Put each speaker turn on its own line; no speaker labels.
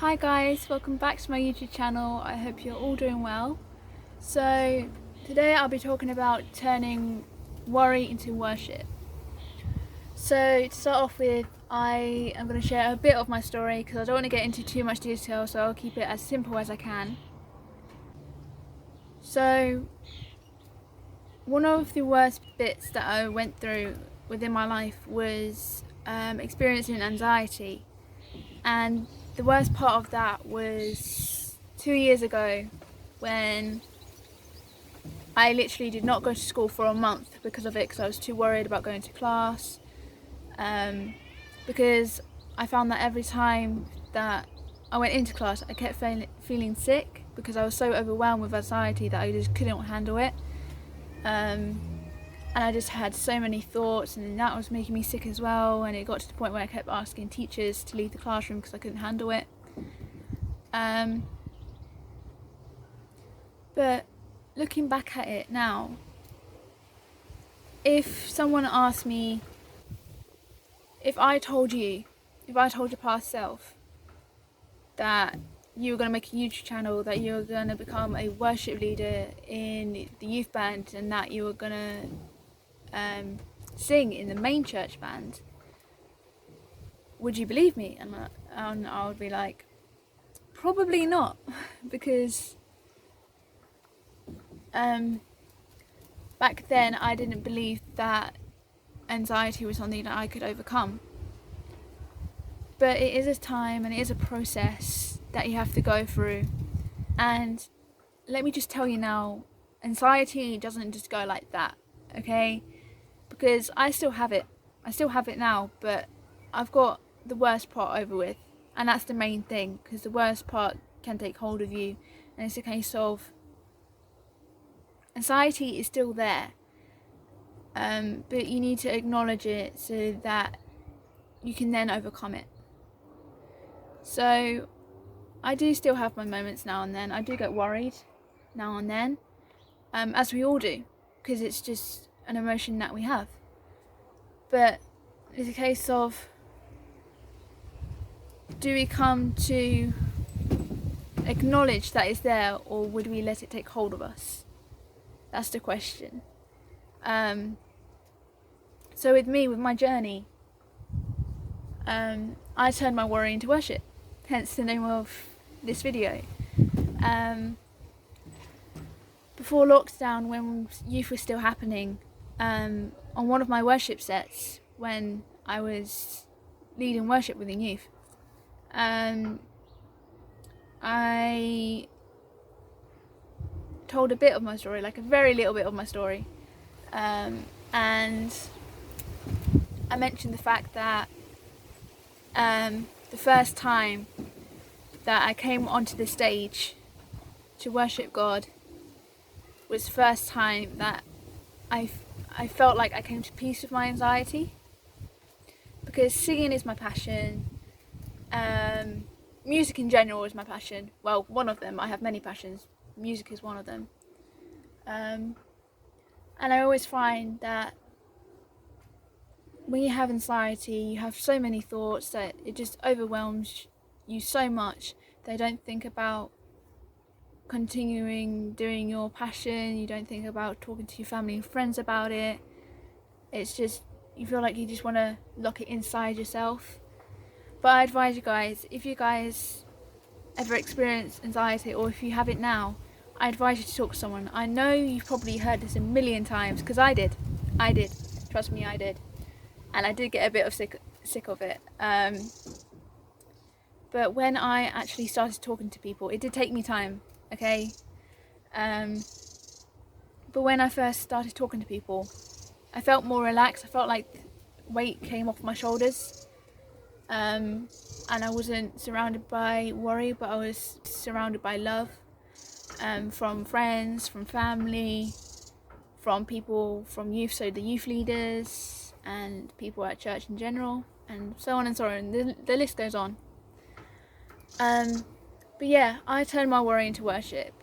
Hi guys, welcome back to my YouTube channel. I hope you're all doing well. So today I'll be talking about turning worry into worship. So to start off with, I am going to share a bit of my story because I don't want to get into too much detail, so I'll keep it as simple as I can. So one of the worst bits that I went through within my life was experiencing anxiety, and the worst part of that was 2 years ago when I literally did not go to school for a month because of it, because I was too worried about going to class, because I found that every time that I went into class I kept feeling sick because I was so overwhelmed with anxiety that I just couldn't handle it, and I just had so many thoughts, and that was making me sick as well, and it got to the point where I kept asking teachers to leave the classroom because I couldn't handle it. But looking back at it now, if someone asked me, if I told your past self that you were going to make a YouTube channel, that you were going to become a worship leader in the youth band, and that you were going to sing in the main church band, would you believe me? And I would be like, probably not, because back then I didn't believe that anxiety was something that I could overcome. But it is a time and it is a process that you have to go through. And let me just tell you now, anxiety doesn't just go like that, okay? Because I still have it. I still have it now, but I've got the worst part over with. And that's the main thing, because the worst part can take hold of you. And it's a case of anxiety is still there. But you need to acknowledge it so that you can then overcome it. So I do still have my moments now and then. I do get worried now and then, as we all do, because it's just an emotion that we have. But it's a case of, do we come to acknowledge that it's there, or would we let it take hold of us? That's the question. So with me, with my journey, I turned my worry into worship, hence the name of this video. Before lockdown, when youth was still happening, on one of my worship sets, when I was leading worship within youth, I told a bit of my story, like a very little bit of my story, and I mentioned the fact that the first time that I came onto the stage to worship God was the first time that I felt like I came to peace with my anxiety, because singing is my passion. Music in general is my passion. Well, one of them. I have many passions. Music is one of them. And I always find that when you have anxiety, you have so many thoughts that it just overwhelms you so much that you don't think about continuing doing your passion. You don't think about talking to your family and friends about it. It's just, you feel like you just want to lock it inside yourself. But I advise you guys, if you guys ever experience anxiety, or if you have it now, I advise you to talk to someone. I know you've probably heard this a million times, because I did. Trust me, I did. And I did get a bit of sick of it. But when I actually started talking to people, it did take me time, okay? But when I first started talking to people, I felt more relaxed. I felt like weight came off my shoulders. And I wasn't surrounded by worry, but I was surrounded by love, from friends, from family, from people from youth, so the youth leaders, and people at church in general, and so on and so on. The list goes on. But yeah, I turned my worry into worship.